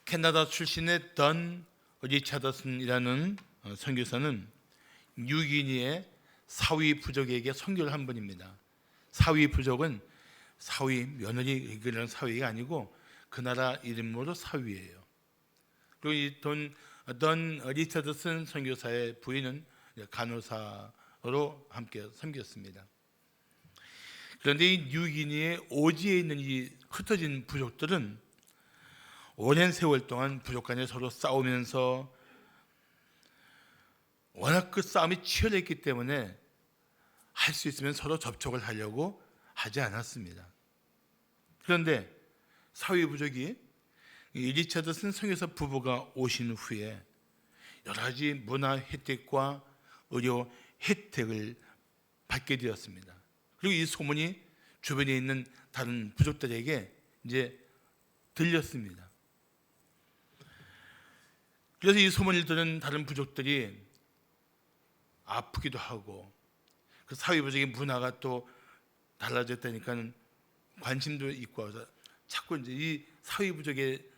캐나다 출신의 던 리차더슨이라는 선교사는 뉴기니의 사위 부족에게 선교를 한 분입니다. 사위 부족은 사위 며느리 이런 사위가 아니고 그 나라 이름으로 사위예요. 그리고 이 던 리차더슨 선교사의 부인은 간호사로 함께 섬겼습니다. 그런데 이 뉴기니의 오지에 있는 이 흩어진 부족들은 오랜 세월 동안 부족 간에 서로 싸우면서 워낙 그 싸움이 치열했기 때문에 할 수 있으면 서로 접촉을 하려고 하지 않았습니다. 그런데 사위 부족이 이 리차드슨 선교사 부부가 오신 후에 여러 가지 문화 혜택과 의료 혜택을 받게 되었습니다. 그리고 이 소문이 주변에 있는 다른 부족들에게 이제 들렸습니다. 그래서 이 소문을 들은 다른 부족들이 아프기도 하고 그 사회 부족의 문화가 또 달라졌다니까 관심도 있고 해서 자꾸 이제 이 사회 부족의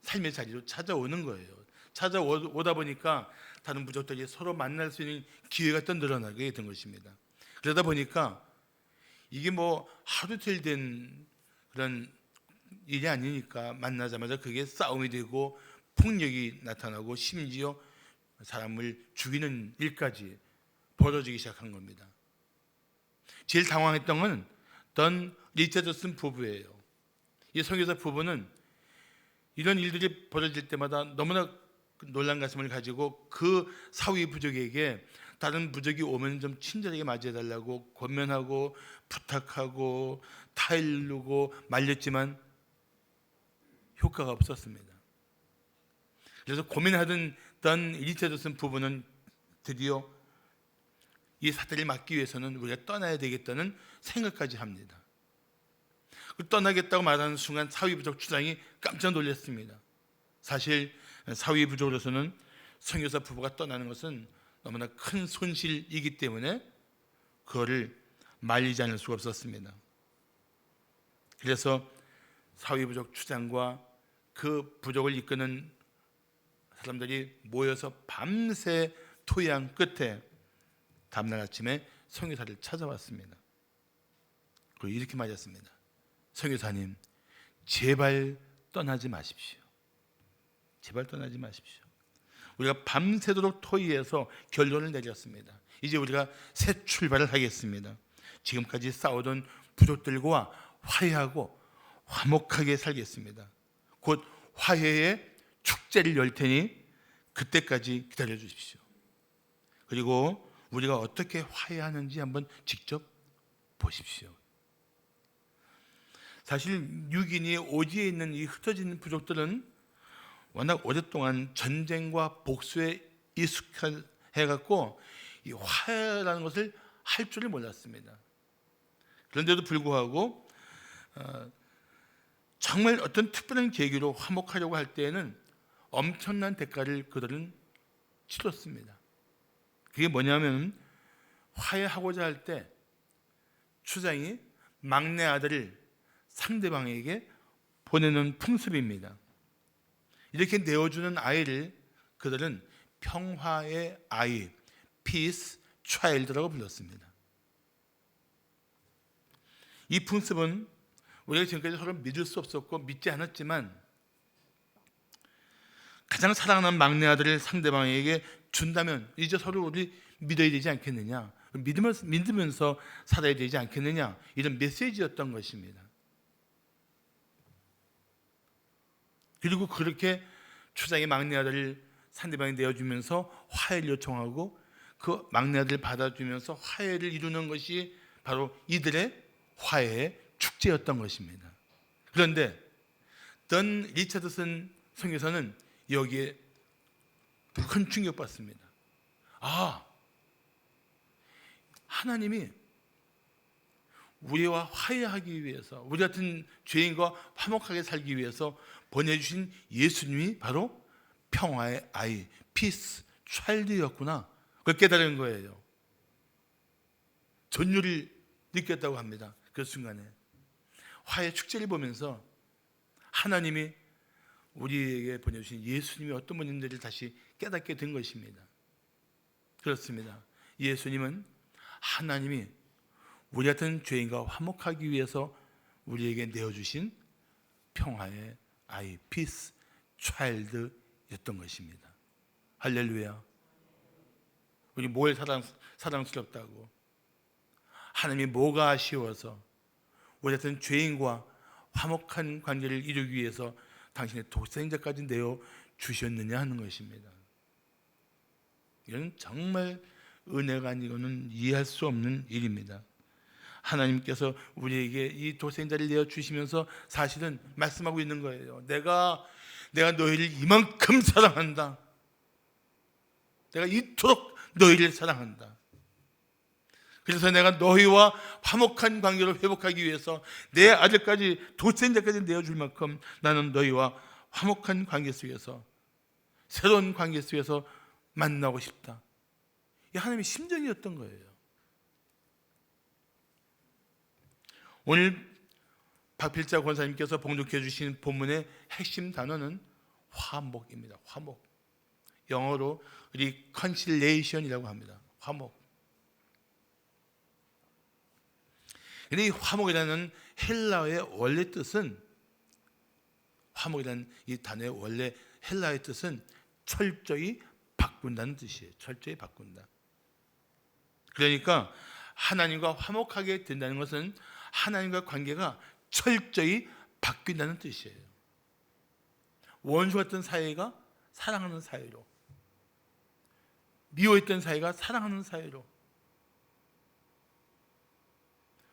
삶의 자리로 찾아오는 거예요. 찾아오다 보니까 다른 부족들이 서로 만날 수 있는 기회가 또 늘어나게 된 것입니다. 그러다 보니까 이게 뭐 하루 이틀 된 그런 일이 아니니까 만나자마자 그게 싸움이 되고 폭력이 나타나고 심지어 사람을 죽이는 일까지 벌어지기 시작한 겁니다. 제일 당황했던 건 던 리차드슨 부부예요. 이 선교사 부부는 이런 일들이 벌어질 때마다 너무나 놀란 가슴을 가지고 그 사위 부족에게 다른 부족이 오면 좀 친절하게 맞이해달라고 권면하고 부탁하고 타일르고 말렸지만 효과가 없었습니다. 그래서 고민하던 던 리차드슨 부부는 드디어 이 사태를 막기 위해서는 우리가 떠나야 되겠다는 생각까지 합니다. 떠나겠다고 말하는 순간 사위 부족 주장이 깜짝 놀랐습니다. 사실 사위 부족으로서는 선교사 부부가 떠나는 것은 너무나 큰 손실이기 때문에 그거를 말리지 않을 수가 없었습니다. 그래서 사위 부족 주장과 그 부족을 이끄는 사람들이 모여서 밤새 토의한 끝에 다음날 아침에 선교사를 찾아왔습니다. 그리고 이렇게 말했습니다. 선교사님, 제발 떠나지 마십시오. 제발 떠나지 마십시오. 우리가 밤새도록 토의해서 결론을 내렸습니다. 이제 우리가 새 출발을 하겠습니다. 지금까지 싸우던 부족들과 화해하고 화목하게 살겠습니다. 곧 화해의 축제를 열 테니 그때까지 기다려 주십시오. 그리고 우리가 어떻게 화해하는지 한번 직접 보십시오. 사실 뉴기니의 오지에 있는 이 흩어진 부족들은 워낙 오랫동안 전쟁과 복수에 익숙해갖고 이 화해라는 것을 할 줄을 몰랐습니다. 그런데도 불구하고 정말 어떤 특별한 계기로 화목하려고 할 때에는 엄청난 대가를 그들은 치렀습니다. 그게 뭐냐면 화해하고자 할 때 추장이 막내 아들을 상대방에게 보내는 풍습입니다. 이렇게 내어주는 아이를 그들은 평화의 아이, Peace Child라고 불렀습니다. 이 풍습은 우리가 지금까지 서로 믿을 수 없었고 믿지 않았지만 가장 사랑하는 막내 아들을 상대방에게 준다면 이제 서로 우리 믿어야 되지 않겠느냐, 믿으면서 살아야 되지 않겠느냐, 이런 메시지였던 것입니다. 그리고 그렇게 추장의 막내 아들을 상대방에 내어주면서 화해를 요청하고 그 막내 아들을 받아주면서 화해를 이루는 것이 바로 이들의 화해의 축제였던 것입니다. 그런데 던 리차드슨 선교사는 여기에 큰 충격받습니다. 하나님이 우리와 화해하기 위해서, 우리 같은 죄인과 화목하게 살기 위해서 보내주신 예수님이 바로 평화의 아이, 피스 차일드였구나. 그걸 깨달은 거예요. 전율을 느꼈다고 합니다. 그 순간에 화해 축제를 보면서 하나님이 우리에게 보내주신 예수님이 어떤 분인지를 다시 깨닫게 된 것입니다. 그렇습니다. 예수님은 하나님이 우리 같은 죄인과 화목하기 위해서 우리에게 내어주신 평화의 아이, 피스 차일드였던 것입니다. 할렐루야. 우리 뭘 사랑스럽다고, 하나님이 뭐가 아쉬워서 우리 같은 죄인과 화목한 관계를 이루기 위해서 당신의 독생자까지 내어 주셨느냐 하는 것입니다. 이건 정말 은혜가 아니고는 이해할 수 없는 일입니다. 하나님께서 우리에게 이 독생자를 내어 주시면서 사실은 말씀하고 있는 거예요. 내가 너희를 이만큼 사랑한다. 내가 이토록 너희를 사랑한다. 그래서 내가 너희와 화목한 관계를 회복하기 위해서 내 아들까지, 독생자까지 내어줄 만큼 나는 너희와 화목한 관계 속에서, 새로운 관계 속에서 만나고 싶다. 이 하나님의 심정이었던 거예요. 오늘 박필자 권사님께서 봉독해 주신 본문의 핵심 단어는 화목입니다. 화목. 영어로 reconciliation이라고 합니다. 화목. 근데 이 화목이라는 헬라어의 원래 뜻은, 화목이라는 이 단어의 원래 헬라어의 뜻은 철저히 바꾼다는 뜻이에요. 철저히 바꾼다. 그러니까 하나님과 화목하게 된다는 것은 하나님과 관계가 철저히 바뀐다는 뜻이에요. 원수 같은 사이가 사랑하는 사이로, 미워했던 사이가 사랑하는 사이로,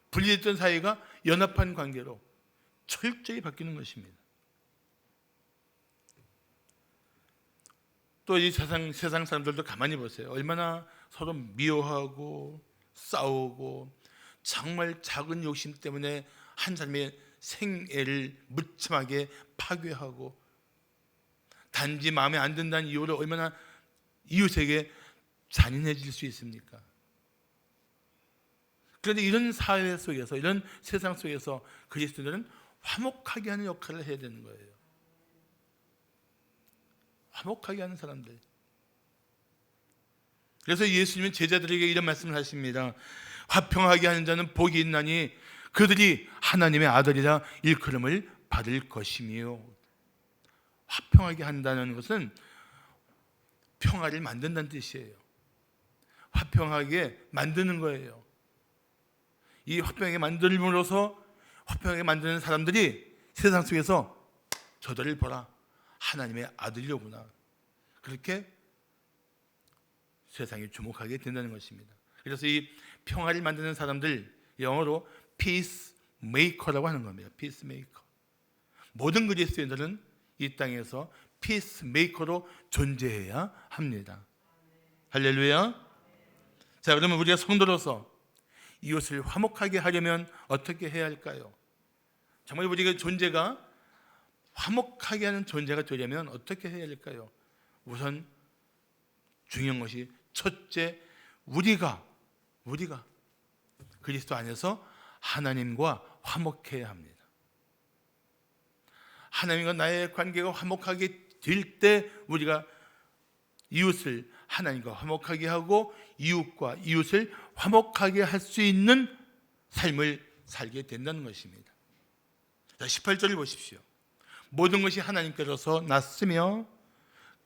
분리했던 사이가 연합한 관계로 철저히 바뀌는 것입니다. 또 이 세상 사람들도 가만히 보세요. 얼마나 서로 미워하고 싸우고, 정말 작은 욕심 때문에 한 사람의 생애를 무참하게 파괴하고, 단지 마음에 안 든다는 이유로 얼마나 이웃에게 잔인해질 수 있습니까? 그런데 이런 사회 속에서, 이런 세상 속에서 그리스도인들은 화목하게 하는 역할을 해야 되는 거예요. 화목하게 하는 사람들. 그래서 예수님은 제자들에게 이런 말씀을 하십니다. 화평하게 하는 자는 복이 있나니 그들이 하나님의 아들이라 일컬음을 받을 것이며. 화평하게 한다는 것은 평화를 만든다는 뜻이에요. 화평하게 만드는 거예요. 이 화평하게 만들므로써, 화평하게 만드는 사람들이 세상 속에서 저들을 보라, 하나님의 아들이로구나, 그렇게 세상이 주목하게 된다는 것입니다. 그래서 이 평화를 만드는 사람들, 영어로 peacemaker라고 하는 겁니다. peacemaker. 모든 그리스도인들은 이 땅에서 peacemaker로 존재해야 합니다. 할렐루야. 자, 그러면 우리가 성도로서 이웃을 화목하게 하려면 어떻게 해야 할까요? 정말 우리가 존재가 화목하게 하는 존재가 되려면 어떻게 해야 할까요? 우선 중요한 것이, 첫째, 우리가 그리스도 안에서 하나님과 화목해야 합니다. 하나님과 나의 관계가 화목하게 될 때 우리가 이웃을 하나님과 화목하게 하고 이웃과 이웃을 화목하게 할 수 있는 삶을 살게 된다는 것입니다. 자, 18절을 보십시오. 모든 것이 하나님께로서 났으며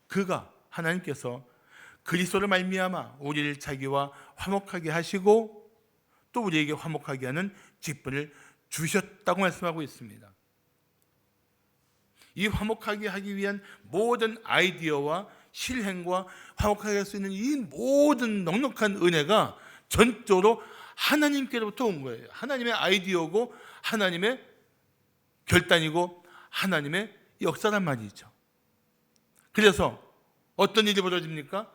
그가, 하나님께서 그리스도를 말미암아 우리를 자기와 화목하게 하시고 또 우리에게 화목하게 하는 직분을 주셨다고 말씀하고 있습니다. 이 화목하게 하기 위한 모든 아이디어와 실행과 화목하게 할 수 있는 이 모든 넉넉한 은혜가 전적으로 하나님께로부터 온 거예요. 하나님의 아이디어고 하나님의 결단이고 하나님의 역사란 말이죠. 그래서 어떤 일이 벌어집니까?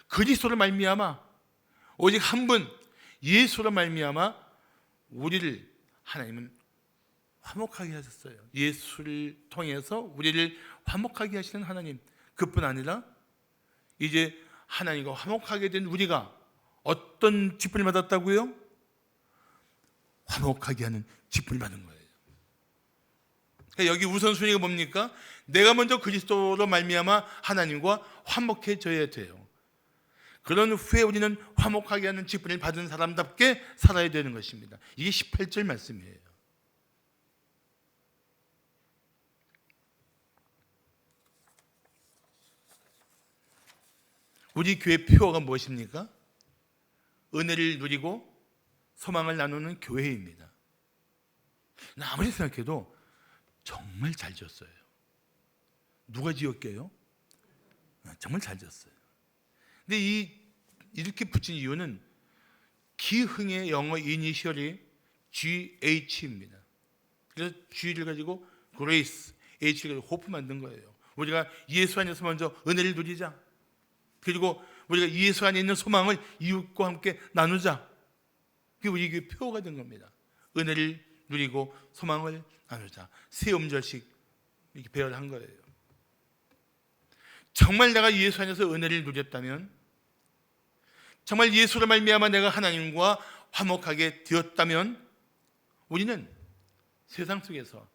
그리스도를 말미암아, 오직 한 분 예수로 말미암아 우리를 하나님은 화목하게 하셨어요. 예수를 통해서 우리를 화목하게 하시는 하나님, 그뿐 아니라 이제 하나님과 화목하게 된 우리가 어떤 직분을 받았다고요? 화목하게 하는 직분을 받은 거예요. 그러니까 여기 우선순위가 뭡니까? 내가 먼저 그리스도로 말미암아 하나님과 화목해져야 돼요. 그런 후에 우리는 화목하게 하는 직분을 받은 사람답게 살아야 되는 것입니다. 이게 18절 말씀이에요. 우리 교회 표어가 무엇입니까? 은혜를 누리고 소망을 나누는 교회입니다. 아무리 생각해도 정말 잘 지었어요. 누가 지었게요? 정말 잘 지었어요. 근데 이렇게 붙인 이유는 기흥의 영어 이니셜이 GH입니다. 그래서 G를 가지고 Grace, H를 가지고 호프 만든 거예요. 우리가 예수 안에서 먼저 은혜를 누리자. 그리고 우리가 예수 안에 있는 소망을 이웃과 함께 나누자. 그게 우리 교회 표어가 된 겁니다. 은혜를 누리고 소망을 나누자. 세 음절씩 이렇게 배열한 거예요. 정말 내가 예수 안에서 은혜를 누렸다면, 정말 예수로 말미암아 내가 하나님과 화목하게 되었다면, 우리는 세상 속에서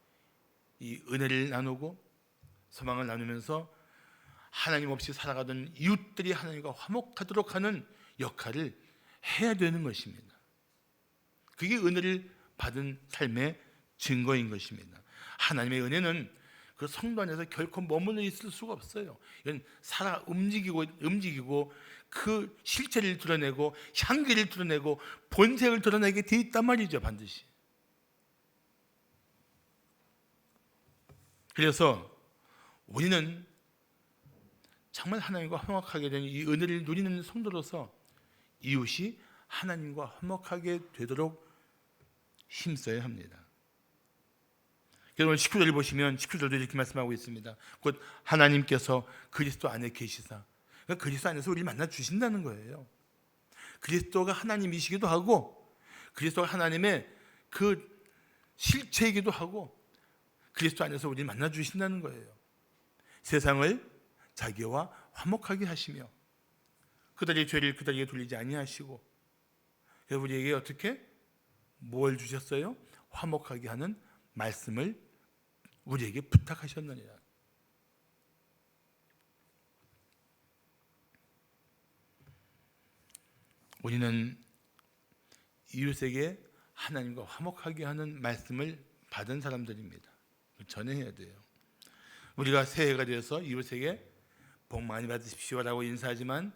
이 은혜를 나누고 소망을 나누면서 하나님 없이 살아가던 이웃들이 하나님과 화목하도록 하는 역할을 해야 되는 것입니다. 그게 은혜를 받은 삶의 증거인 것입니다. 하나님의 은혜는 그 성도 안에서 결코 머물러 있을 수가 없어요. 이건 살아 움직이고 그 실체를 드러내고 향기를 드러내고 본색을 드러내게 돼 있단 말이죠, 반드시. 그래서 우리는 정말 하나님과 화목하게 된 이 은혜를 누리는 성도로서 이웃이 하나님과 화목하게 되도록 힘써야 합니다. 여러분 19절을 보시면 19절도 이렇게 말씀하고 있습니다. 곧 하나님께서 그리스도 안에 계시사, 그러니까 그리스도 안에서 우리를 만나 주신다는 거예요. 그리스도가 하나님이시기도 하고 그리스도가 하나님의 그 실체이기도 하고 그리스도 안에서 우리를 만나 주신다는 거예요. 세상을 자기와 화목하게 하시며 그들의 죄를 그들에게 돌리지 아니하시고, 우리에게 어떻게 뭘 주셨어요? 화목하게 하는 말씀을 우리에게 부탁하셨느니라. 우리는 이웃에게 하나님과 화목하게 하는 말씀을 받은 사람들입니다. 전해야 돼요. 우리가 새해가 되어서 이웃에게 복 많이 받으십시오라고 인사하지만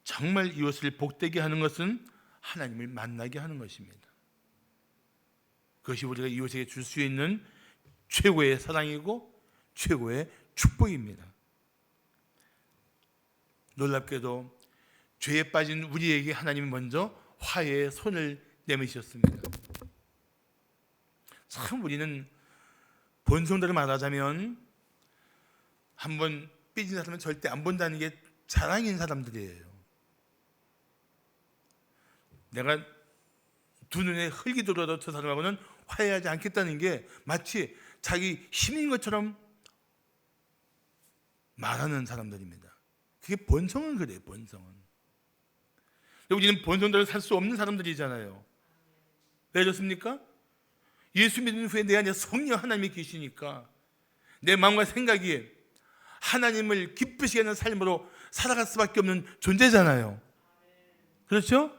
정말 이웃을 복되게 하는 것은 하나님을 만나게 하는 것입니다. 그것이 우리가 이웃에게 줄 수 있는 최고의 사랑이고 최고의 축복입니다. 놀랍게도 죄에 빠진 우리에게 하나님이 먼저 화해의 손을 내미셨습니다. 참 우리는 본성대로 말하자면 한번 삐진 사람은 절대 안 본다는 게 자랑인 사람들이에요. 내가 두 눈에 흙이 들어도 저 사람하고는 화해하지 않겠다는 게 마치 자기 힘인 것처럼 말하는 사람들입니다. 그게 본성은 그래요. 본성은. 우리는 본성대로 살 수 없는 사람들이잖아요. 왜 그렇습니까? 예수 믿은 후에 내 안에 성령 하나님이 계시니까 내 마음과 생각이 하나님을 기쁘시게 하는 삶으로 살아갈 수밖에 없는 존재잖아요. 그렇죠?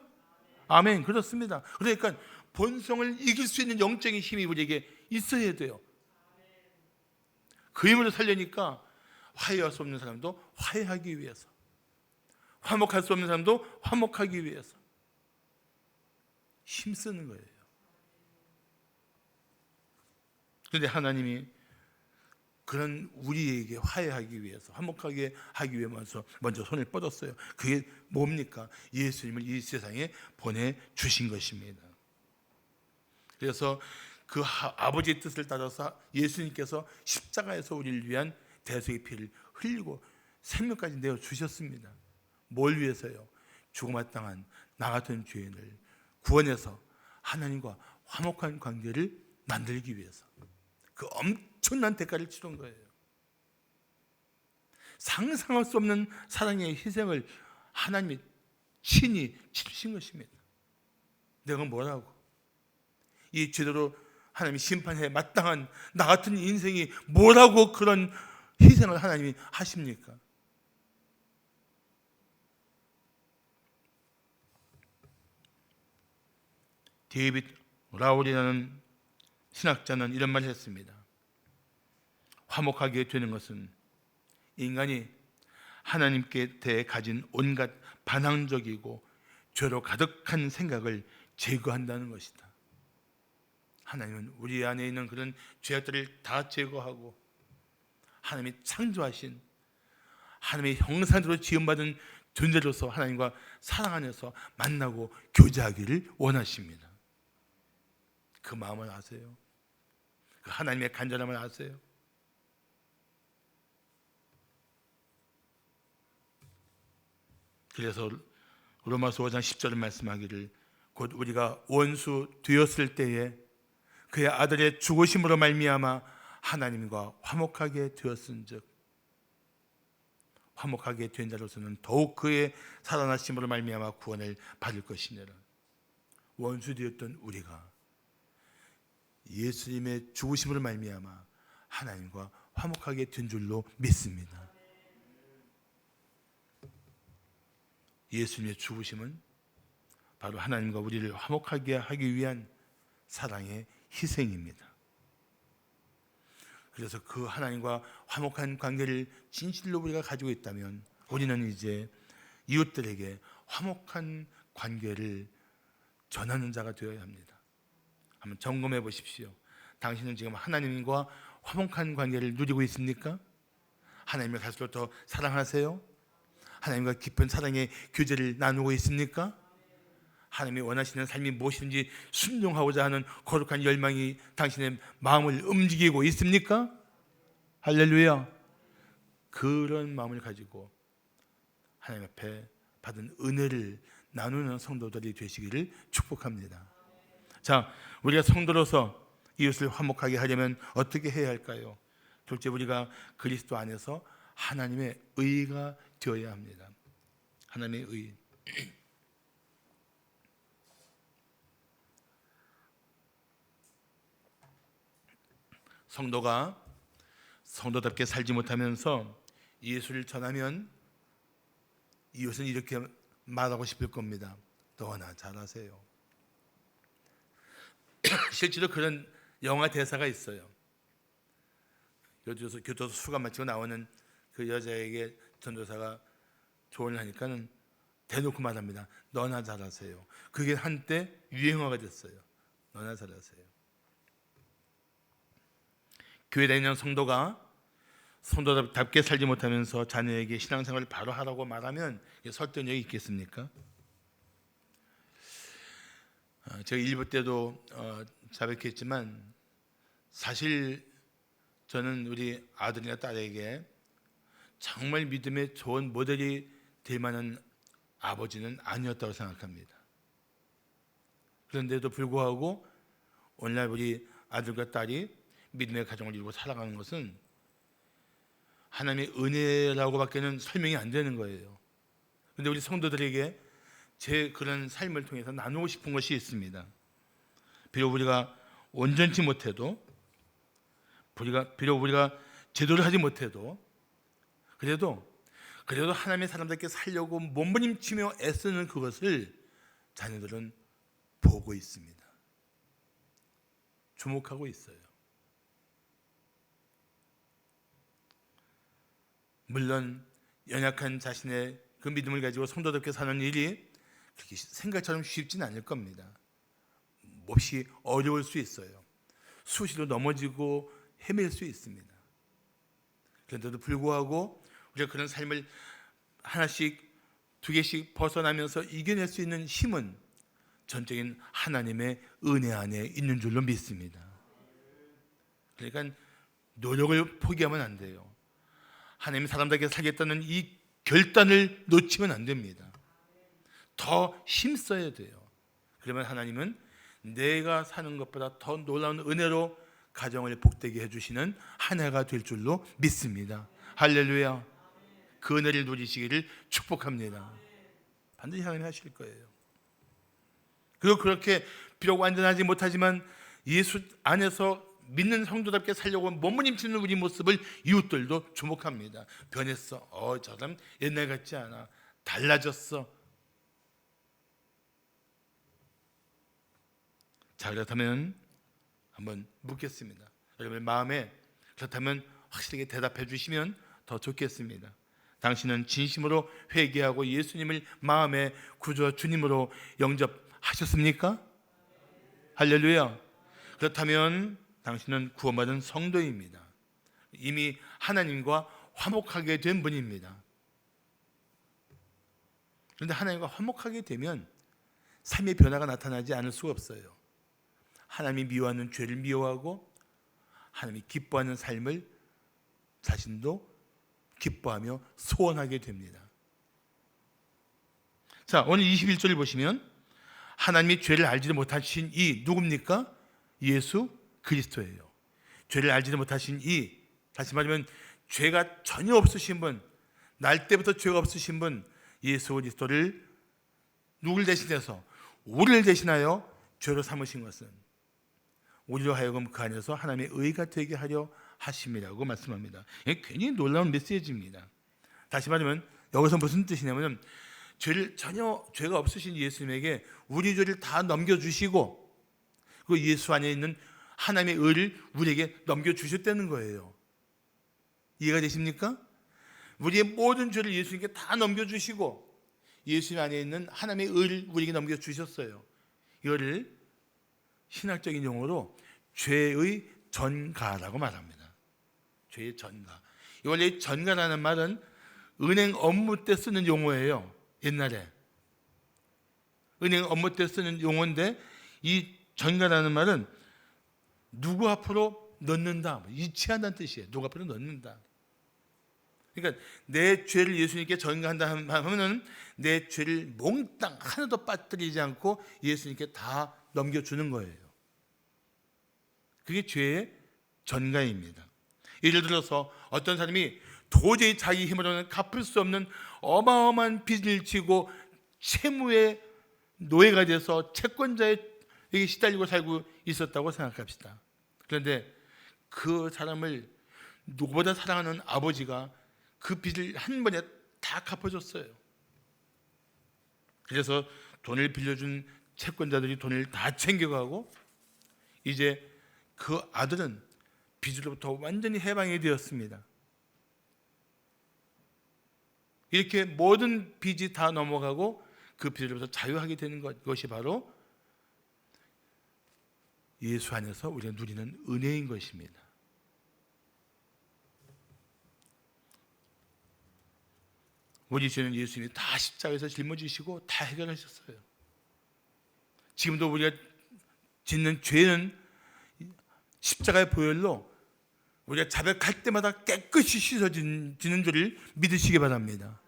아멘. 그렇습니다. 그러니까 본성을 이길 수 있는 영적인 힘이 우리에게 있어야 돼요. 그 힘으로 살려니까 화해할 수 없는 사람도 화해하기 위해서, 화목할 수 없는 사람도 화목하기 위해서 힘쓰는 거예요. 그런데 하나님이 그런 우리에게 화해하기 위해서, 화목하게 하기 위해서 먼저 손을 뻗었어요. 그게 뭡니까? 예수님을 이 세상에 보내주신 것입니다. 그래서 그 아버지의 뜻을 따라서 예수님께서 십자가에서 우리를 위한 대속의 피를 흘리고 생명까지 내어주셨습니다. 뭘 위해서요? 죽음마땅한 나 같은 죄인을 구원해서 하나님과 화목한 관계를 만들기 위해서 그 엄청난 대가를 치른 거예요. 상상할 수 없는 사랑의 희생을 하나님이 친히 치르신 것입니다. 내가 뭐라고? 이 제대로 하나님이 심판에 마땅한 나 같은 인생이 뭐라고 그런 희생을 하나님이 하십니까? 데이빗 라울이라는 신학자는 이런 말을 했습니다. 화목하게 되는 것은 인간이 하나님께 대해 가진 온갖 반항적이고 죄로 가득한 생각을 제거한다는 것이다. 하나님은 우리 안에 있는 그런 죄악들을 다 제거하고 하나님이 창조하신 하나님의 형상대로 지음받은 존재로서 하나님과 사랑 안에서 만나고 교제하기를 원하십니다. 그 마음을 아세요? 그 하나님의 간절함을 아세요? 그래서 로마서 5장 10절을 말씀하기를 곧 우리가 원수 되었을 때에 그의 아들의 죽으심으로 말미암아 하나님과 화목하게 되었은즉 화목하게 된 자로서는 더욱 그의 살아나심으로 말미암아 구원을 받을 것이니라. 원수 되었던 우리가 예수님의 죽으심으로 말미암아 하나님과 화목하게 된 줄로 믿습니다. 예수님의 죽으심은 바로 하나님과 우리를 화목하게 하기 위한 사랑의 희생입니다. 그래서 그 하나님과 화목한 관계를 진실로 우리가 가지고 있다면 우리는 이제 이웃들에게 화목한 관계를 전하는 자가 되어야 합니다. 한번 점검해 보십시오. 당신은 지금 하나님과 화목한 관계를 누리고 있습니까? 하나님을 갈수록 더 사랑하세요? 하나님과 깊은 사랑의 교제를 나누고 있습니까? 하나님이 원하시는 삶이 무엇인지 순종하고자 하는 거룩한 열망이 당신의 마음을 움직이고 있습니까? 할렐루야. 그런 마음을 가지고 하나님 앞에 받은 은혜를 나누는 성도들이 되시기를 축복합니다. 자, 우리가 성도로서 이웃을 화목하게 하려면 어떻게 해야 할까요? 둘째, 우리가 그리스도 안에서 하나님의 의가 되어야 합니다. 하나님의 의. 성도가 성도답게 살지 못하면서 예수를 전하면 이웃은 이렇게 말하고 싶을 겁니다. 너나 잘하세요. 실제로 그런 영화 대사가 있어요. 교도소 수감 마치고 나오는 그 여자에게 전도사가 조언을 하니까는 대놓고 말합니다. 너나 잘하세요. 그게 한때 유행어가 됐어요. 너나 잘하세요. 교회 다니는 성도가 성도답게 살지 못하면서 자녀에게 신앙생활을 바로 하라고 말하면 설득력이 있겠습니까? 제가 일부 때도 자백했지만 사실 저는 우리 아들이나 딸에게 정말 믿음의 좋은 모델이 될 만한 아버지는 아니었다고 생각합니다. 그런데도 불구하고 오늘날 우리 아들과 딸이 믿음의 가정을 이루고 살아가는 것은 하나님의 은혜라고밖에는 설명이 안 되는 거예요. 그런데 우리 성도들에게 제 그런 삶을 통해서 나누고 싶은 것이 있습니다. 비록 우리가 온전치 못해도, 비록 우리가 제도를 하지 못해도, 그래도 하나님의 사람들께 살려고 몸부림치며 애쓰는 그것을 자녀들은 보고 있습니다. 주목하고 있어요. 물론 연약한 자신의 그 믿음을 가지고 성도답게 사는 일이 그렇게 생각처럼 쉽지는 않을 겁니다. 몹시 어려울 수 있어요. 수시로 넘어지고 헤맬 수 있습니다. 그런데도 불구하고 우리가 그런 삶을 하나씩 두 개씩 벗어나면서 이겨낼 수 있는 힘은 전적인 하나님의 은혜 안에 있는 줄로 믿습니다. 그러니까 노력을 포기하면 안 돼요. 하나님의 사람들에게 살겠다는 이 결단을 놓치면 안 됩니다. 더 힘써야 돼요. 그러면 하나님은 내가 사는 것보다 더 놀라운 은혜로 가정을 복되게 해주시는 한 해가 될 줄로 믿습니다. 할렐루야. 그 은혜를 누리시기를 축복합니다. 반드시 하나님이 하실 거예요. 그리고 그렇게 비록 완전하지 못하지만 예수 안에서 믿는 성도답게 살려고 몸부림치는 우리 모습을 이웃들도 주목합니다. 변했어. 저 사람 옛날 같지 않아. 달라졌어. 자, 그렇다면 한번 묻겠습니다. 여러분의 마음에 그렇다면 확실하게 대답해 주시면 더 좋겠습니다. 당신은 진심으로 회개하고 예수님을 마음의 구주와 주님으로 영접하셨습니까? 할렐루야. 그렇다면 당신은 구원받은 성도입니다. 이미 하나님과 화목하게 된 분입니다. 그런데 하나님과 화목하게 되면 삶의 변화가 나타나지 않을 수가 없어요. 하나님이 미워하는 죄를 미워하고 하나님이 기뻐하는 삶을 자신도 기뻐하며 소원하게 됩니다. 자, 오늘 21절을 보시면 하나님이 죄를 알지도 못하신 이 누굽니까? 예수 그리스도예요. 죄를 알지도 못하신 이, 다시 말하면 죄가 전혀 없으신 분, 날 때부터 죄가 없으신 분 예수 그리스도를 누굴 대신해서 우리를 대신하여 죄로 삼으신 것은 우리로 하여금 그 안에서 하나님의 의가 되게 하려 하심이라고 말씀합니다. 이게 굉장히 놀라운 메시지입니다. 다시 말하면 여기서 무슨 뜻이냐면 죄가 없으신 예수님에게 우리 죄를 다 넘겨주시고 그 예수 안에 있는 하나님의 의를 우리에게 넘겨주셨다는 거예요. 이해가 되십니까? 우리의 모든 죄를 예수님께 다 넘겨주시고 예수님 안에 있는 하나님의 의를 우리에게 넘겨주셨어요. 이거를 신학적인 용어로 죄의 전가라고 말합니다. 죄의 전가. 원래 전가라는 말은 은행 업무 때 쓰는 용어예요. 옛날에 은행 업무 때 쓰는 용어인데 이 전가라는 말은 누구 앞으로 넣는다, 이치한다는 뜻이에요. 누구 앞으로 넣는다. 그러니까 내 죄를 예수님께 전가한다 하면은 내 죄를 몽땅 하나도 빠뜨리지 않고 예수님께 다 넘겨주는 거예요. 그게 죄의 전가입니다. 예를 들어서 어떤 사람이 도저히 자기 힘으로는 갚을 수 없는 어마어마한 빚을 지고 채무의 노예가 돼서 채권자에게 시달리고 살고 있었다고 생각합시다. 그런데 그 사람을 누구보다 사랑하는 아버지가 그 빚을 한 번에 다 갚아줬어요. 그래서 돈을 빌려준 채권자들이 돈을 다 챙겨가고 이제 그 아들은 빚으로부터 완전히 해방이 되었습니다. 이렇게 모든 빚이 다 넘어가고 그 빚으로부터 자유하게 되는 것이 바로 예수 안에서 우리가 누리는 은혜인 것입니다. 우리 죄는 예수님이 다 십자가에서 짊어지시고 다 해결하셨어요. 지금도 우리가 짓는 죄는 십자가의 보혈로 우리가 자백할 때마다 깨끗이 씻어지는 줄을 믿으시기 바랍니다.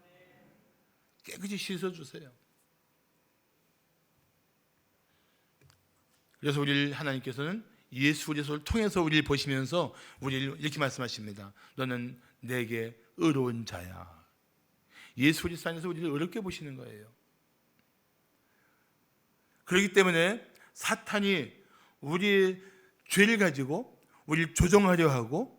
깨끗이 씻어주세요. 그래서 우리를 하나님께서는 예수 그리스도를 통해서 우리를 보시면서 우리를 이렇게 말씀하십니다. 너는 내게 의로운 자야. 예수 그리스도 안에서 우리를 의롭게 보시는 거예요. 그렇기 때문에 사탄이 우리의 죄를 가지고 우리를 조종하려 하고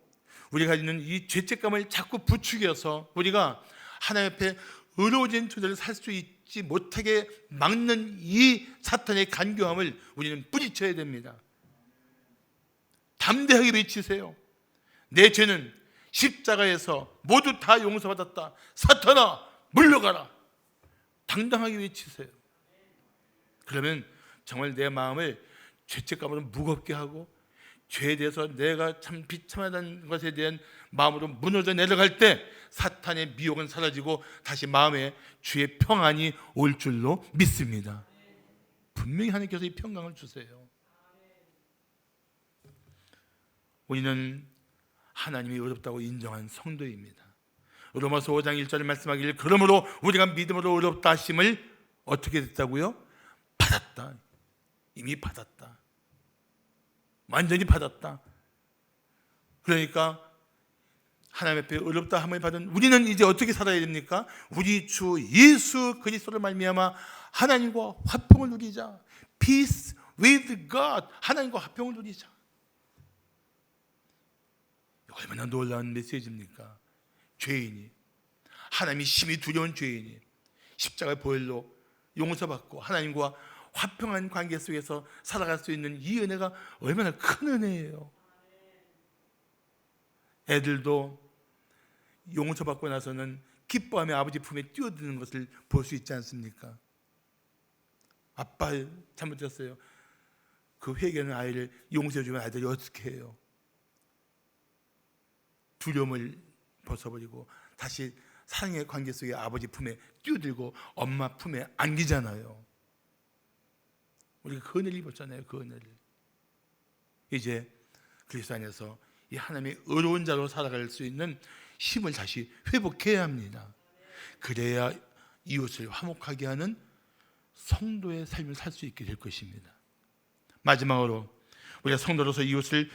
우리가 가지는 이 죄책감을 자꾸 부추겨서 우리가 하나님 앞에 의로워진 존재를 살 수 있지 못하게 막는 이 사탄의 간교함을 우리는 뿌리쳐야 됩니다. 담대하게 외치세요. 내 죄는 십자가에서 모두 다 용서받았다. 사탄아 물러가라. 당당하게 외치세요. 그러면 정말 내 마음을 죄책감으로 무겁게 하고 죄에 대해서 내가 참 비참하다는 것에 대한 마음으로 무너져 내려갈 때 사탄의 미혹은 사라지고 다시 마음에 주의 평안이 올 줄로 믿습니다. 분명히 하나님께서 이 평강을 주세요. 우리는 하나님이 의롭다고 인정한 성도입니다. 로마서 5장 1절에 말씀하기를 그러므로 우리가 믿음으로 의롭다 하심을 어떻게 됐다고요? 받았다. 이미 받았다. 완전히 받았다. 그러니까 하나님 앞에 의롭다 함을 받은 우리는 이제 어떻게 살아야 됩니까? 우리 주 예수 그리스도를 말미암아 하나님과 화평을 누리자. Peace with God, 하나님과 화평을 누리자. 얼마나 놀라운 메시지입니까? 죄인이, 하나님이 심히 두려운 죄인이 십자가의 보혈로 용서받고 하나님과 화평한 관계 속에서 살아갈 수 있는 이 은혜가 얼마나 큰 은혜예요. 애들도 용서받고 나서는 기뻐하며 아버지 품에 뛰어드는 것을 볼 수 있지 않습니까? 아빠 잘못했어요. 그 회개하는 아이를 용서해주면 아이들이 어떻게 해요? 두려움을 벗어버리고 다시 사랑의 관계 속에 아버지 품에 뛰어들고 엄마 품에 안기잖아요. 우리가 그 은혜를 입었잖아요. 그 은혜를. 이제 그리스도 안에서 이 하나님의 의로운 자로 살아갈 수 있는 힘을 다시 회복해야 합니다. 그래야 이웃을 화목하게 하는 성도의 삶을 살 수 있게 될 것입니다. 마지막으로 우리가 성도로서 이웃을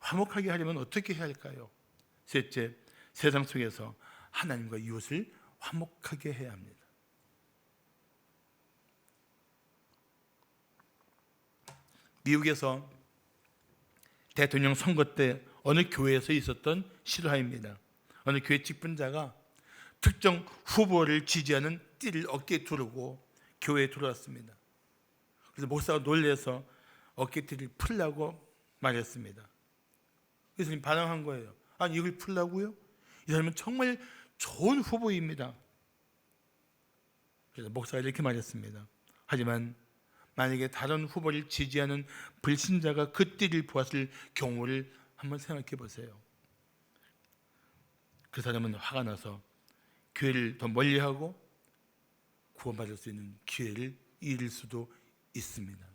화목하게 하려면 어떻게 해야 할까요? 셋째, 세상 속에서 하나님과 이웃을 화목하게 해야 합니다. 미국에서 대통령 선거 때 어느 교회에서 있었던 실화입니다. 어느 교회 직분자가 특정 후보를 지지하는 띠를 어깨에 두르고 교회에 들어왔습니다. 그래서 목사가 놀라서 어깨띠를 풀라고 말했습니다. 그래서 반항한 거예요. 아니, 이걸 풀라고요? 이 사람은 정말 좋은 후보입니다. 그래서 목사가 이렇게 말했습니다. 하지만 만약에 다른 후보를 지지하는 불신자가 그 띠를 보았을 경우를 한번 생각해 보세요. 그 사람은 화가 나서 교회를 더 멀리하고 구원받을 수 있는 기회를 잃을 수도 있습니다.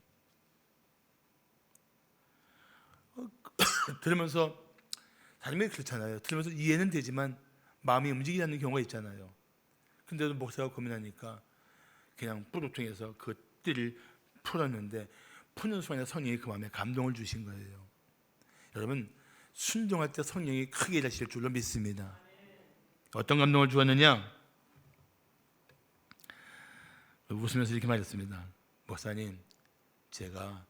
들으면서 사람이 그렇잖아요. 들으면서 이해는 되지만 마음이 움직이지 않는 경우가 있잖아요. 근데도 목사가 고민하니까 그냥 뿌듯해서 그 띠를 풀었는데 푸는 순간에 성령이 그 마음에 감동을 주신 거예요. 여러분, 순종할 때 성령이 크게 일하실 줄로 믿습니다. 어떤 감동을 주었느냐? 웃으면서 이렇게 말했습니다. 목사님, 제가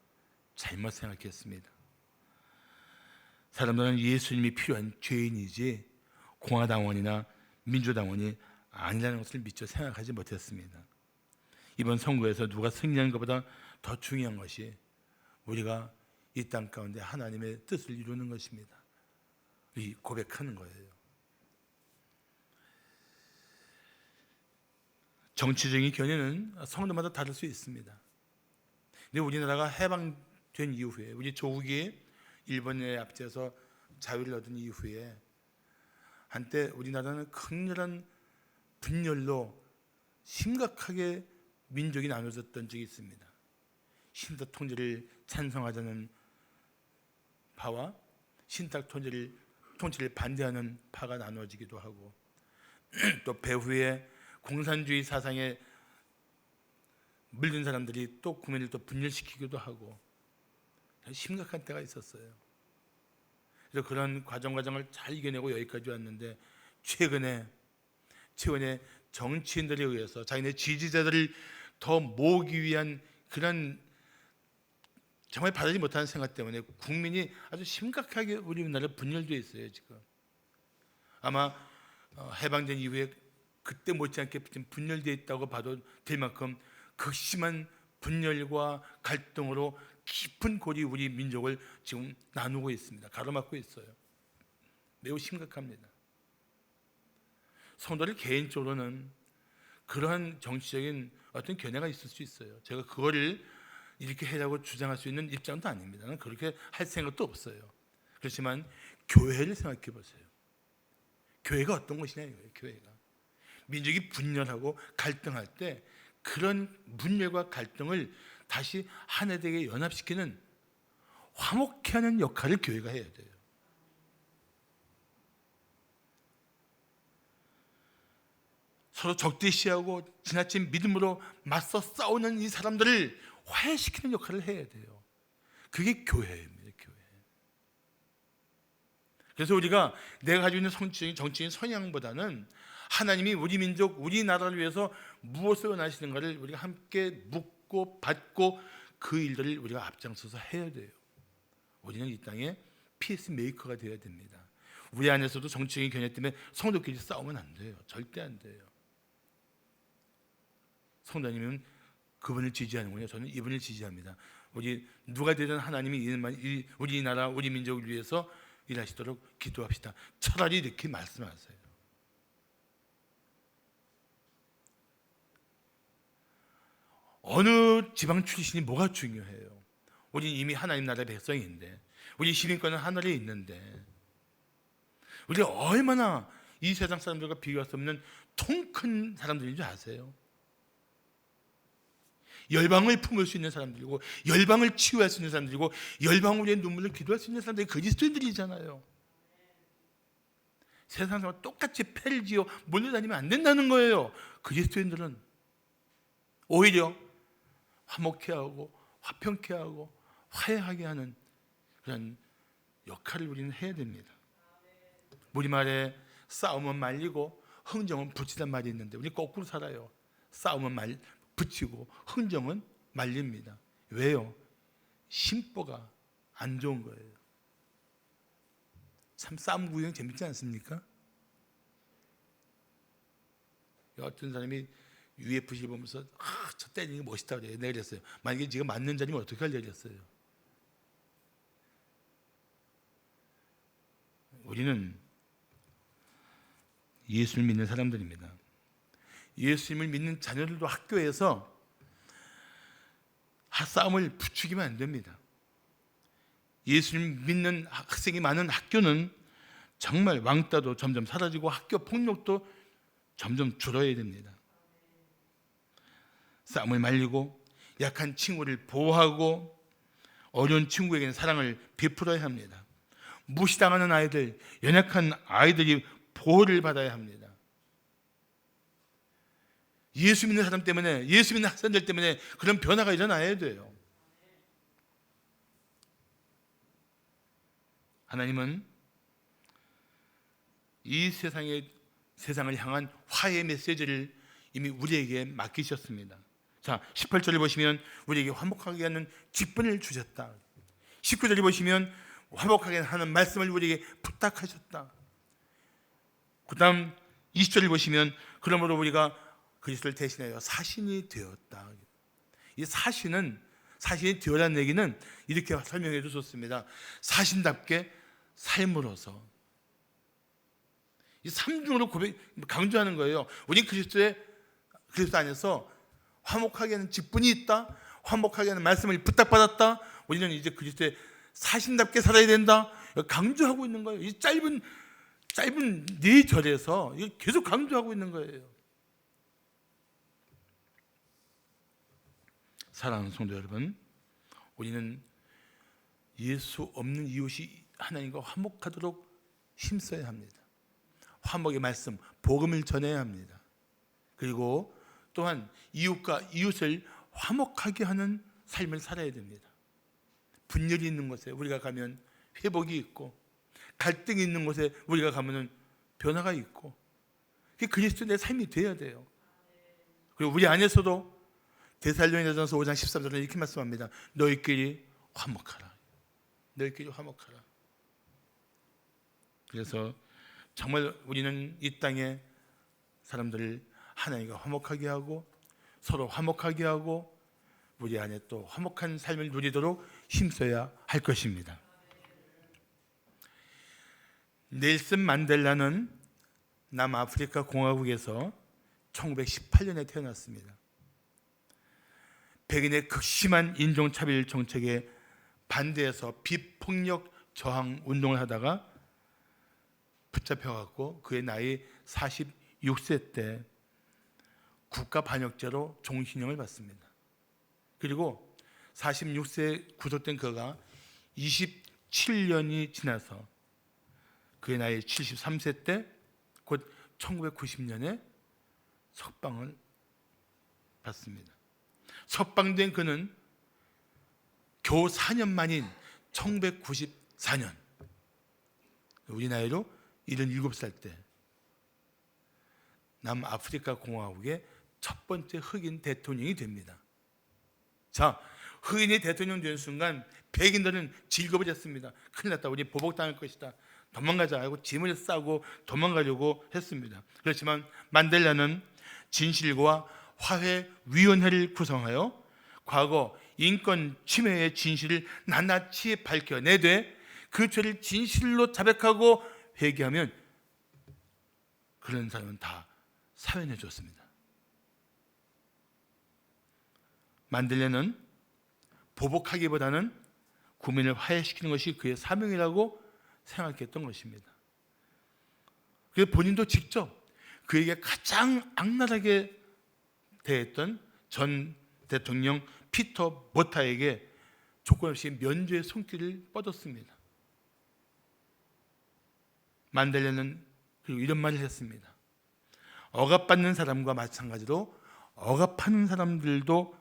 잘못 생각했습니다. 사람들은 예수님이 필요한 죄인이지 공화당원이나 민주당원이 아니라는 것을 미처 생각하지 못했습니다. 이번 선거에서 누가 승리하는 것보다 더 중요한 것이 우리가 이 땅 가운데 하나님의 뜻을 이루는 것입니다. 이 고백하는 거예요. 정치적인 견해는 성도마다 다를 수 있습니다. 근데 우리나라가 해방된 이후에, 우리 조국이 일본에 앞서서 자유를 얻은 이후에 한때 우리나라는 강렬한 분열로 심각하게 민족이 나눠졌던 적이 있습니다. 신탁 통치를 찬성하자는 파와 신탁 통치를 반대하는 파가 나눠지기도 하고, 또 배후에 공산주의 사상에 물든 사람들이 또 국민을 또 분열시키기도 하고 심각한 때가 있었어요. 그래서 그런 과정을 잘 이겨내고 여기까지 왔는데 최근에 정치인들에 의해서 자기네 지지자들을 더 모으기 위한 그런 정말 바라지 못하는 생각 때문에 국민이 아주 심각하게 우리나라 분열되어 있어요. 지금 아마 해방된 이후에 그때 못지않게 분열되어 있다고 봐도 될 만큼 극심한 분열과 갈등으로 깊은 골이 우리 민족을 지금 나누고 있습니다. 가로막고 있어요. 매우 심각합니다. 성도들 개인적으로는 그러한 정치적인 어떤 견해가 있을 수 있어요. 제가 그거를 이렇게 해라고 주장할 수 있는 입장도 아닙니다. 나는 그렇게 할 생각도 없어요. 그렇지만 교회를 생각해 보세요. 교회가 어떤 것이냐 이거예요. 교회가 민족이 분열하고 갈등할 때 그런 분열과 갈등을 다시 하나 되게 연합시키는 화목케 하는 역할을 교회가 해야 돼요. 서로 적대시하고 지나친 믿음으로 맞서 싸우는 이 사람들을 화해시키는 역할을 해야 돼요. 그게 교회입니다. 교회. 그래서 우리가 내가 가지고 있는 정치인 성향보다는 하나님이 우리 민족, 우리나라를 위해서 무엇을 원하시는가를 우리가 함께 묻고 받고 그 일들을 우리가 앞장서서 해야 돼요. 우리는 이 땅에 피스 메이커가 되어야 됩니다. 우리 안에서도 정치적인 견해 때문에 성도끼리 싸우면 안 돼요. 절대 안 돼요. 성도님은 그분을 지지하는군요. 저는 이분을 지지합니다. 우리 누가 되든 하나님이 우리 나라 우리 민족을 위해서 일하시도록 기도합시다. 차라리 이렇게 말씀하세요. 어느 지방 출신이 뭐가 중요해요? 우리 이미 하나님 나라의 백성인데, 우리 시민권은 하늘에 있는데, 우리 얼마나 이 세상 사람들과 비교할 수 없는 통 큰 사람들인 줄 아세요? 열방을 품을 수 있는 사람들이고, 열방을 치유할 수 있는 사람들이고, 열방을 위해 눈물을 기도할 수 있는 사람들이 그리스도인들이잖아요. 세상 사람과 똑같이 패를 지어 몰려다니면 안 된다는 거예요. 그리스도인들은 오히려 화목케 하고 화평케 하고 화해하게 하는 그런 역할을 우리는 해야 됩니다. 우리말에 싸움은 말리고 흥정은 붙이란 말이 있는데, 우리 거꾸로 살아요. 싸움은 붙이고 흥정은 말립니다. 왜요? 심보가 안 좋은 거예요. 참 싸움 구경 재밌지 않습니까? 어떤 사람이 UFC 보면서 저 때리는 게 멋있다 그래요. 내가 그랬어요. 만약에 지금 맞는 자리면 어떻게 할려 그랬어요. 우리는 예수를 믿는 사람들입니다. 예수님을 믿는 자녀들도 학교에서 싸움을 부추기면 안 됩니다. 예수님 믿는 학생이 많은 학교는 정말 왕따도 점점 사라지고 학교 폭력도 점점 줄어야 됩니다. 싸움을 말리고 약한 친구를 보호하고 어려운 친구에게는 사랑을 베풀어야 합니다. 무시당하는 아이들, 연약한 아이들이 보호를 받아야 합니다. 예수 믿는 사람 때문에, 예수 믿는 학생들 때문에 그런 변화가 일어나야 돼요. 하나님은 이 세상을 향한 화해의 메시지를 이미 우리에게 맡기셨습니다. 자, 18절을 보시면 우리에게 화목하게 하는 직분을 주셨다. 19절을 보시면 화목하게 하는 말씀을 우리에게 부탁하셨다. 그 다음 20절을 보시면 그러므로 우리가 그리스도를 대신하여 사신이 되었다. 이 사신이 되어라는 얘기는 이렇게 설명해 주셨습니다. 사신답게 삶으로서 이 삼중으로 강조하는 거예요. 우리 그리스도 안에서 화목하게 하는 직분이 있다. 화목하게 하는 말씀을 부탁받았다. 우리는 이제 그리스도의 사신답게 살아야 된다. 강조하고 있는 거예요. 이 짧은 네 절에서 계속 강조하고 있는 거예요. 사랑하는 성도 여러분, 우리는 예수 없는 이웃이 하나님과 화목하도록 힘써야 합니다. 화목의 말씀, 복음을 전해야 합니다. 그리고 또한 이웃과 이웃을 화목하게 하는 삶을 살아야 됩니다. 분열이 있는 곳에 우리가 가면 회복이 있고, 갈등이 있는 곳에 우리가 가면 변화가 있고, 그게 그리스도의 삶이 되어야 돼요. 그리고 우리 안에서도 데살로니가전서 5장 13절에 이렇게 말씀합니다. 너희끼리 화목하라. 너희끼리 화목하라. 그래서 정말 우리는 이 땅의 사람들을 하나님과 화목하게 하고 서로 화목하게 하고 우리 안에 또 화목한 삶을 누리도록 힘써야 할 것입니다. 넬슨 만델라는 남아프리카 공화국에서 1918년에 태어났습니다. 백인의 극심한 인종차별 정책에 반대해서 비폭력 저항 운동을 하다가 붙잡혀갖고 그의 나이 46세 때 국가반역죄로 종신형을 받습니다. 그리고 46세에 구속된 그가 27년이 지나서 그의 나이 73세 때 곧 1990년에 석방을 받습니다. 석방된 그는 겨우 4년 만인 1994년 우리 나이로 77살 때 남아프리카 공화국의 첫 번째 흑인 대통령이 됩니다. 자, 흑인이 대통령 된 순간 백인들은 즐거워졌습니다. 큰일 났다, 우리 보복당할 것이다, 도망가자 하고 짐을 싸고 도망가려고 했습니다. 그렇지만 만델라는 진실과 화해위원회를 구성하여 과거 인권 침해의 진실을 낱낱이 밝혀내되 그 죄를 진실로 자백하고 회개하면 그런 사람은 다 사면해 줬습니다. 만델라는 보복하기보다는 국민을 화해시키는 것이 그의 사명이라고 생각했던 것입니다. 그래서 본인도 직접 그에게 가장 악랄하게 대했던 전 대통령 피터 보타에게 조건 없이 면죄의 손길을 뻗었습니다. 만델라는 그리고 이런 말을 했습니다. 억압받는 사람과 마찬가지로 억압하는 사람들도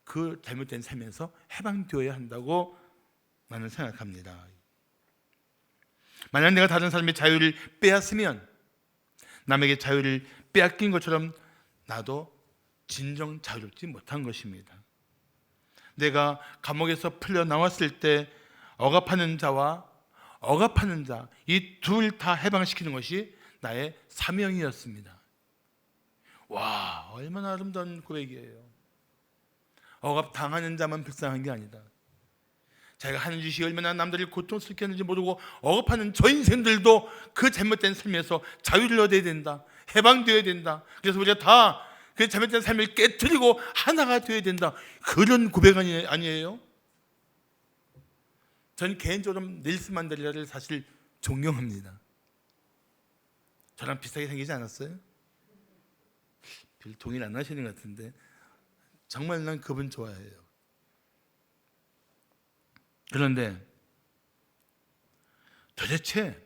그 잘못된 삶에서 해방되어야 한다고 나는 생각합니다. 만약 내가 다른 사람의 자유를 빼앗으면 남에게 자유를 빼앗긴 것처럼 나도 진정 자유롭지 못한 것입니다. 내가 감옥에서 풀려 나왔을 때 억압하는 자와 억압하는 자, 이 둘 다 해방시키는 것이 나의 사명이었습니다. 와, 얼마나 아름다운 고백이에요. 억압당하는 자만 불쌍한 게 아니다. 자기가 하는 짓이 얼마나 남들을 고통스럽게 하는지 모르고 억압하는 저 인생들도 그 잘못된 삶에서 자유를 얻어야 된다, 해방되어야 된다. 그래서 우리가 다 그 잘못된 삶을 깨트리고 하나가 되어야 된다. 그런 고백 아니에요? 전 개인적으로 넬슨 만델라를 사실 존경합니다. 저랑 비슷하게 생기지 않았어요? 별 동의를 안 하시는 것 같은데 정말 난 그분 좋아해요. 그런데 도대체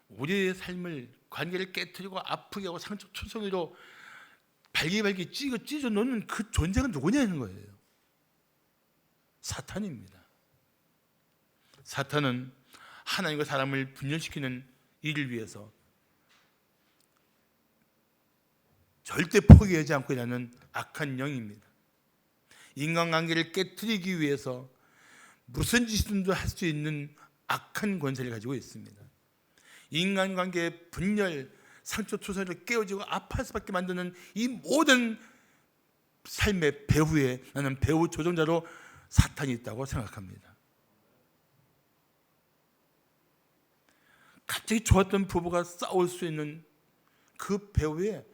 우리의 삶을, 관계를 깨트리고 아프게 하고 상처 투성이로 발기발기 찢어 놓는 그 존재가 누구냐는 거예요. 사탄입니다. 사탄은 하나님과 사람을 분열시키는 일을 위해서 절대 포기하지 않고 일하는 악한 영입니다. 인간관계를 깨트리기 위해서 무슨 짓이든지 할 수 있는 악한 권세를 가지고 있습니다. 인간관계의 분열, 상처 투성이로 깨어지고 아파할 수밖에 만드는 이 모든 삶의 배후에 나는 배후 조종자로 사탄이 있다고 생각합니다. 갑자기 좋았던 부부가 싸울 수 있는 그 배후에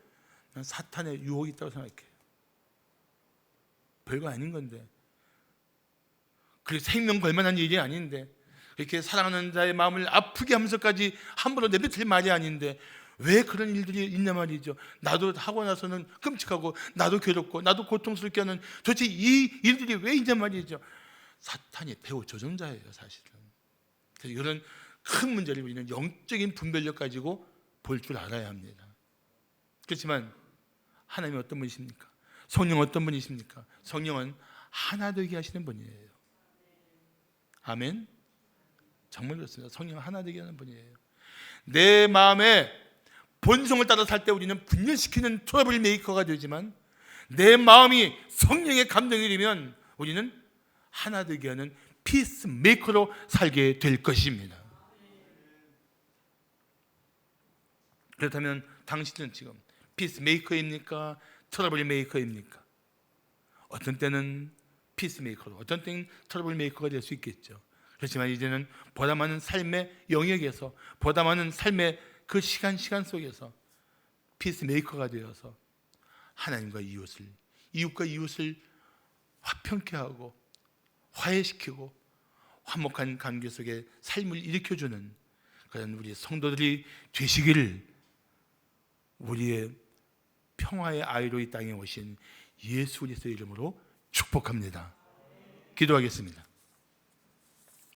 난 사탄의 유혹이 있다고 생각해요. 별거 아닌 건데, 그게 생명 걸만한 일이 아닌데, 이렇게 사랑하는 자의 마음을 아프게 하면서까지 함부로 내뱉을 말이 아닌데 왜 그런 일들이 있냐 말이죠. 나도 하고 나서는 끔찍하고 나도 괴롭고 나도 고통스럽게 하는 도대체 이 일들이 왜 있냐 말이죠. 사탄이 배후 조종자예요, 사실은. 그래서 이런 큰 문제를 우리는 영적인 분별력 가지고 볼 줄 알아야 합니다. 그렇지만 하나님이 어떤 분이십니까? 성령 어떤 분이십니까? 성령은 하나 되게 하시는 분이에요. 아멘. 정말 그렇습니다. 성령은 하나 되게 하는 분이에요. 내 마음에 본성을 따라 살 때 우리는 분열시키는 트러블 메이커가 되지만 내 마음이 성령의 감동이 되면 우리는 하나 되게 하는 피스 메이커로 살게 될 것입니다. 그렇다면 당신은 지금 피스 메이커입니까? 트러블 메이커입니까? 어떤 때는 피스 메이커로, 어떤 때는 트러블 메이커가 될 수 있겠죠. 그렇지만 이제는 보다 많은 삶의 영역에서, 보다 많은 삶의 그 시간 속에서 피스 메이커가 되어서 하나님과 이웃을, 이웃과 이웃을 화평케 하고 화해시키고 화목한 관계 속에 삶을 일으켜주는 그런 우리 성도들이 되시기를 우리의 평화의 아이로 이 땅에 오신 예수 그리스도의 이름으로 축복합니다. 기도하겠습니다.